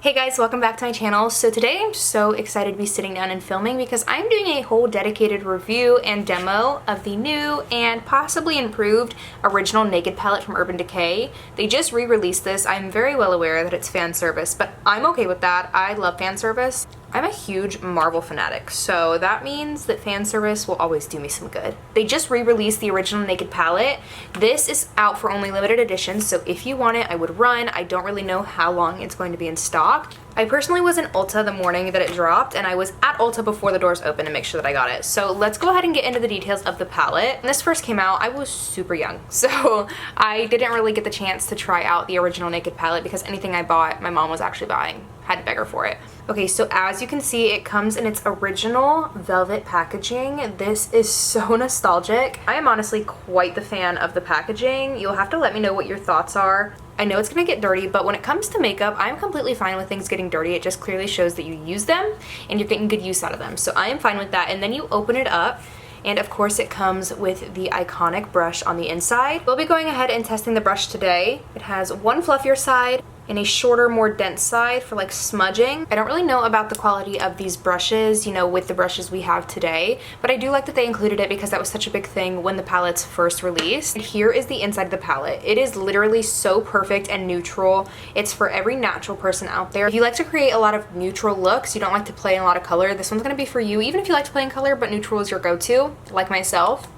Hey guys, welcome back to my channel. So today I'm so excited to be sitting down and filming because I'm doing a whole dedicated review and demo of the new and possibly improved original Naked palette from Urban Decay. They just re-released this. I'm very well aware that it's fan service, but I'm okay with that. I love fan service. I'm a huge Marvel fanatic, so that means that fan service will always do me some good. They just re-released the original Naked palette. This is out for only limited editions, so if you want it, I would run. I don't really know how long it's going to be in stock. I personally was in Ulta the morning that it dropped, and I was at Ulta before the doors opened to make sure that I got it. So let's go ahead and get into the details of the palette. When this first came out, I was super young, so I didn't really get the chance to try out the original Naked palette because anything I bought, my mom was actually buying. Had to beg her for it. Okay, so as you can see, it comes in its original velvet packaging. This is so nostalgic. I am honestly quite the fan of the packaging. You'll have to let me know what your thoughts are. I know it's gonna get dirty, but when it comes to makeup, I'm completely fine with things getting dirty. It just clearly shows that you use them and you're getting good use out of them. So I am fine with that. And then you open it up, and of course it comes with the iconic brush on the inside. We'll be going ahead and testing the brush today. It has one fluffier side and a shorter, more dense side for like smudging. I don't really know about the quality of these brushes, you know, with the brushes we have today, but I do like that they included it because that was such a big thing when the palettes first released. And here is the inside of the palette. It is literally so perfect and neutral. It's for every natural person out there. If you like to create a lot of neutral looks, you don't like to play in a lot of color, this one's gonna be for you. Even if you like to play in color, but neutral is your go-to, like myself.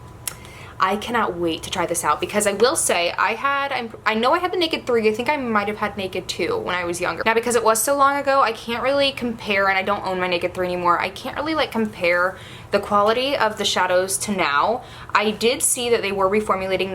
I cannot wait to try this out because I will say I know I had the Naked 3. I think I might have had Naked 2 when I was younger. Now because it was so long ago, I can't really compare, and I don't own my Naked 3 anymore. I can't really like compare the quality of the shadows to now. I did see that they were reformulating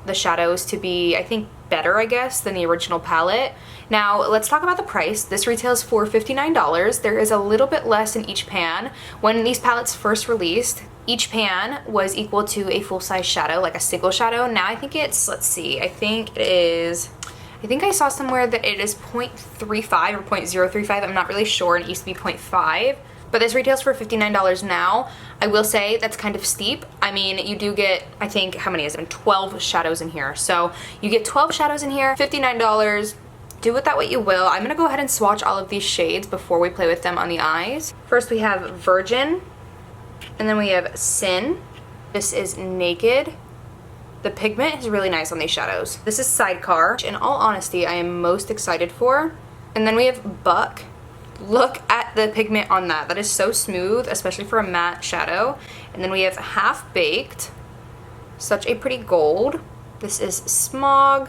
the shadows to be, I think, better, I guess, than the original palette. Now, let's talk about the price. This retails for $59. There is a little bit less in each pan. When these palettes first released, each pan was equal to a full-size shadow, like a single shadow. Now I think it's, let's see, I think I saw somewhere that it is 0.35 or 0.035. I'm not really sure, and it used to be 0.5. But this retails for $59 now. I will say that's kind of steep. I mean, you do get, I think, how many is it? 12 shadows in here. So you get 12 shadows in here, $59. Do with that what you will. I'm gonna go ahead and swatch all of these shades before we play with them on the eyes. First we have Virgin, and then we have Sin. This is Naked. The pigment is really nice on these shadows. This is Sidecar, which in all honesty I am most excited for. And then we have Buck. Look at the pigment on that. That is so smooth, especially for a matte shadow. And then we have Half Baked. Such a pretty gold. This is Smog.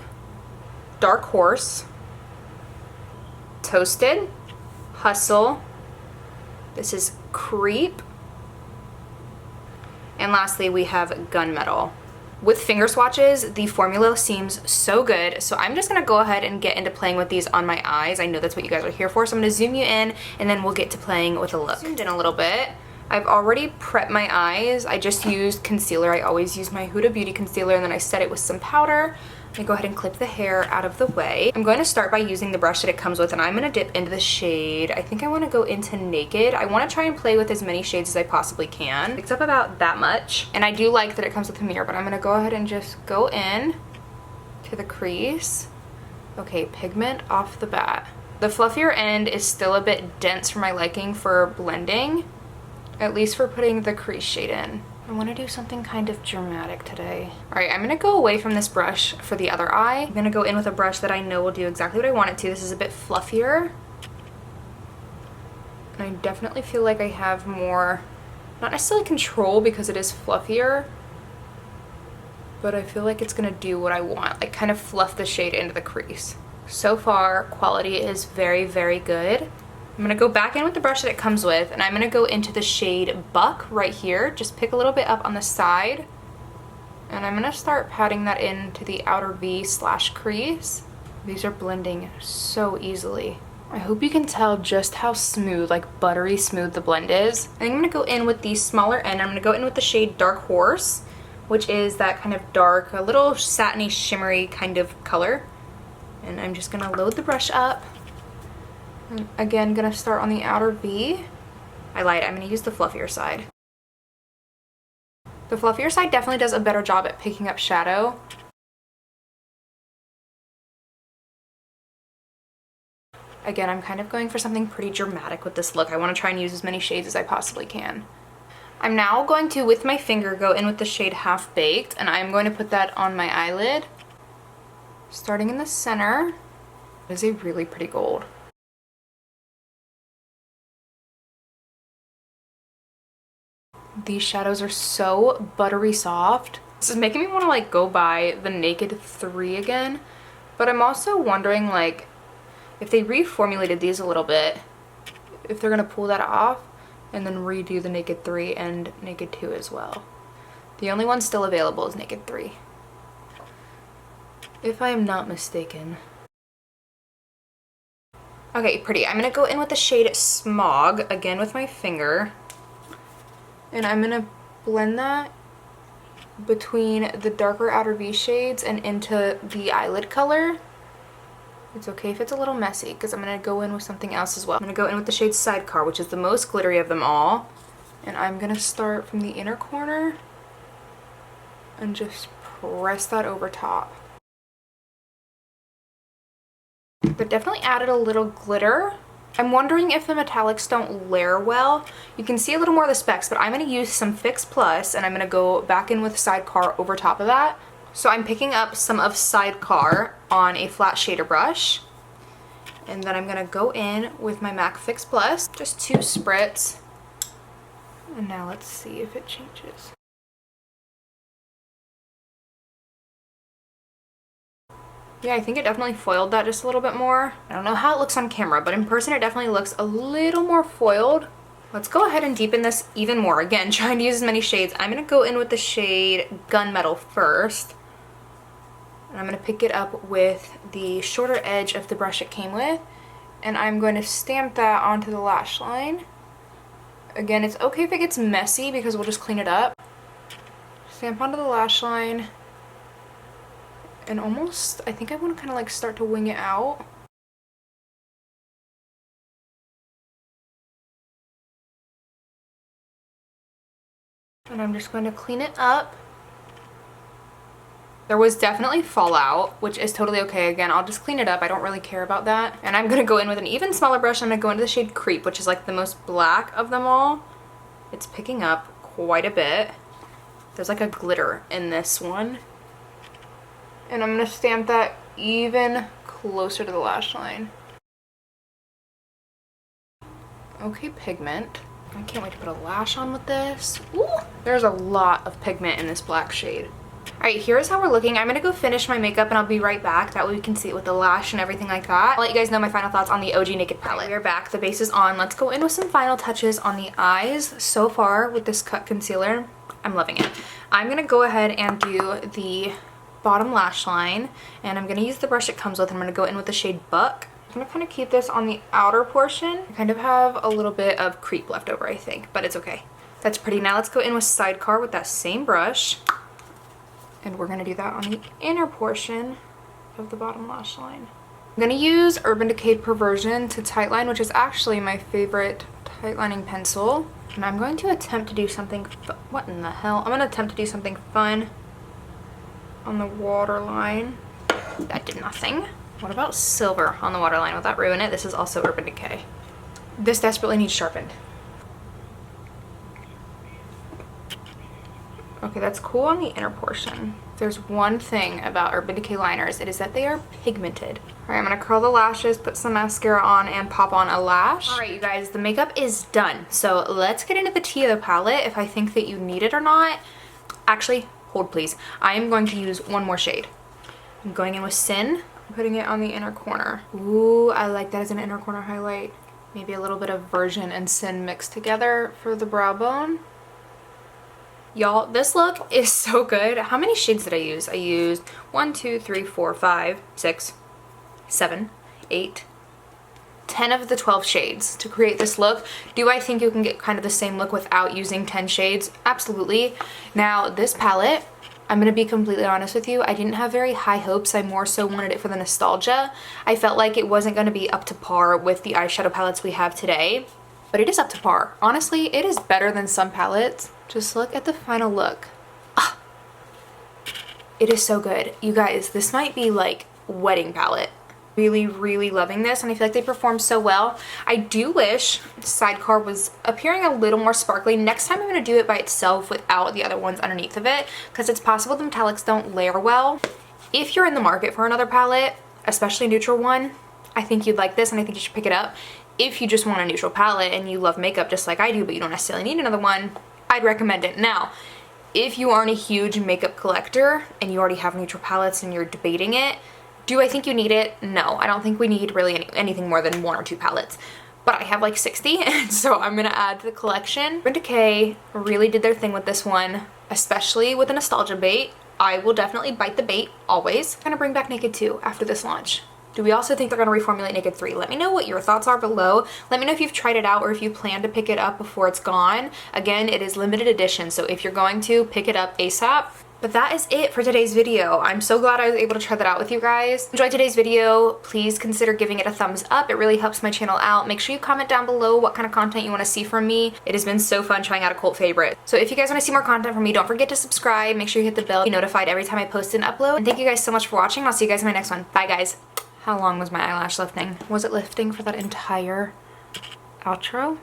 Dark Horse. Toasted. Hustle. This is Creep. And lastly, we have Gunmetal. With finger swatches, the formula seems so good, so I'm just gonna go ahead and get into playing with these on my eyes. I know that's what you guys are here for, so I'm gonna zoom you in, and then we'll get to playing with a look. Zoomed in a little bit. I've already prepped my eyes. I just used concealer. I always use my Huda Beauty concealer, and then I set it with some powder. I'm gonna go ahead and clip the hair out of the way. I'm going to start by using the brush that it comes with, and I'm gonna dip into the shade. I think I wanna go into Naked. I wanna try and play with as many shades as I possibly can. It's up about that much. And I do like that it comes with a mirror, but I'm gonna go ahead and just go in to the crease. Okay, pigment off the bat. The fluffier end is still a bit dense for my liking for blending, at least for putting the crease shade in. I want to do something kind of dramatic today. All right, I'm gonna go away from this brush for the other eye. I'm gonna go in with a brush that I know will do exactly what I want it to. This is a bit fluffier. And I definitely feel like I have more, not necessarily control because it is fluffier, but I feel like it's gonna do what I want, like kind of fluff the shade into the crease. So far, quality is very, very good. I'm gonna go back in with the brush that it comes with, and I'm gonna go into the shade Buck right here. Just pick a little bit up on the side, and I'm gonna start patting that into the outer V/crease. These are blending so easily. I hope you can tell just how smooth, like buttery smooth the blend is. And I'm gonna go in with the smaller end. I'm gonna go in with the shade Dark Horse, which is that kind of dark, a little satiny, shimmery kind of color. And I'm just gonna load the brush up. I'm again gonna start on the outer V. I lied, I'm gonna use the fluffier side. The fluffier side definitely does a better job at picking up shadow. Again, I'm kind of going for something pretty dramatic with this look. I want to try and use as many shades as I possibly can. I'm now going to, with my finger, go in with the shade Half Baked, and I'm going to put that on my eyelid. Starting in the center. It is a really pretty gold. These shadows are so buttery soft. This is making me want to like go buy the Naked 3 again, but I'm also wondering like if they reformulated these a little bit, if they're gonna pull that off and then redo the Naked 3 and Naked 2 as well. The only one still available is Naked 3, if I am not mistaken. Okay, pretty. I'm gonna go in with the shade Smog again with my finger. And I'm gonna blend that between the darker outer V shades and into the eyelid color. It's okay if it's a little messy because I'm gonna go in with something else as well. I'm gonna go in with the shade Sidecar, which is the most glittery of them all. And I'm gonna start from the inner corner and just press that over top. That definitely added a little glitter. I'm wondering if the metallics don't layer well. You can see a little more of the specks, but I'm going to use some Fix Plus and I'm going to go back in with Sidecar over top of that. So I'm picking up some of Sidecar on a flat shader brush. And then I'm going to go in with my MAC Fix Plus, just 2 spritz. And now let's see if it changes. Yeah, I think it definitely foiled that just a little bit more. I don't know how it looks on camera, but in person it definitely looks a little more foiled. Let's go ahead and deepen this even more. Again, trying to use as many shades. I'm going to go in with the shade Gunmetal first. And I'm going to pick it up with the shorter edge of the brush it came with. And I'm going to stamp that onto the lash line. Again, it's okay if it gets messy because we'll just clean it up. Stamp onto the lash line. And almost, I think I want to kind of like start to wing it out. And I'm just going to clean it up. There was definitely fallout, which is totally okay. Again, I'll just clean it up. I don't really care about that. And I'm going to go in with an even smaller brush. I'm going to go into the shade Creep, which is like the most black of them all. It's picking up quite a bit. There's like a glitter in this one. And I'm going to stamp that even closer to the lash line. Okay, pigment. I can't wait to put a lash on with this. Ooh, there's a lot of pigment in this black shade. Alright, here's how we're looking. I'm going to go finish my makeup and I'll be right back. That way we can see it with the lash and everything like that. I'll let you guys know my final thoughts on the OG Naked palette. We're back. The base is on. Let's go in with some final touches on the eyes. So far with this cut concealer, I'm loving it. I'm going to go ahead and do the bottom lash line, and I'm going to use the brush it comes with. I'm going to go in with the shade Buck. I'm going to kind of keep this on the outer portion. I kind of have a little bit of creep left over, I think, but it's okay. That's pretty. Now let's go in with Sidecar with that same brush, and we're going to do that on the inner portion of the bottom lash line. I'm going to use Urban Decay Perversion to tightline, which is actually my favorite tightlining pencil, and I'm going to attempt to do something what in the hell? I'm going to attempt to do something fun on the waterline. That did nothing. What about silver on the waterline? Will that ruin it? This is also Urban Decay. This desperately needs sharpened. Okay, that's cool on the inner portion. There's one thing about Urban Decay liners, it is that they are pigmented. Alright, I'm gonna curl the lashes, put some mascara on, and pop on a lash. Alright, you guys, the makeup is done. So let's get into the tea of the palette, if I think that you need it or not. Actually, hold please. I am going to use one more shade. I'm going in with Sin, putting it on the inner corner. Ooh, I like that as an inner corner highlight. Maybe a little bit of Version and Sin mixed together for the brow bone. Y'all, this look is so good. How many shades did I use? I used 1, 2, 3, 4, 5, 6, 7, 8, 10 of the 12 shades to create this look. Do I think you can get kind of the same look without using 10 shades? Absolutely. Now, this palette, I'm going to be completely honest with you, I didn't have very high hopes. I more so wanted it for the nostalgia. I felt like it wasn't going to be up to par with the eyeshadow palettes we have today, but it is up to par. Honestly, it is better than some palettes. Just look at the final look. Ah, it is so good. You guys, this might be like wedding palette. Really, really loving this, and I feel like they perform so well. I do wish Sidecar was appearing a little more sparkly. Next time I'm going to do it by itself without the other ones underneath of it, because it's possible the metallics don't layer well. If you're in the market for another palette, especially a neutral one, I think you'd like this, and I think you should pick it up. If you just want a neutral palette and you love makeup just like I do, but you don't necessarily need another one, I'd recommend it. Now, if you aren't a huge makeup collector and you already have neutral palettes and you're debating it, do I think you need it? No, I don't think we need really anything more than 1 or 2 palettes. But I have like 60, and so I'm gonna add to the collection. Urban Decay really did their thing with this one, especially with the nostalgia bait. I will definitely bite the bait, always. I'm gonna bring back Naked 2 after this launch. Do we also think they're gonna reformulate Naked 3? Let me know what your thoughts are below. Let me know if you've tried it out or if you plan to pick it up before it's gone. Again, it is limited edition, so if you're going to, pick it up ASAP. But that is it for today's video. I'm so glad I was able to try that out with you guys. Enjoyed today's video, please consider giving it a thumbs up. It really helps my channel out. Make sure you comment down below what kind of content you want to see from me. It has been so fun trying out a cult favorite. So if you guys want to see more content from me, don't forget to subscribe. Make sure you hit the bell to be notified every time I post and upload. And thank you guys so much for watching. I'll see you guys in my next one. Bye guys. How long was my eyelash lifting? Was it lifting for that entire outro?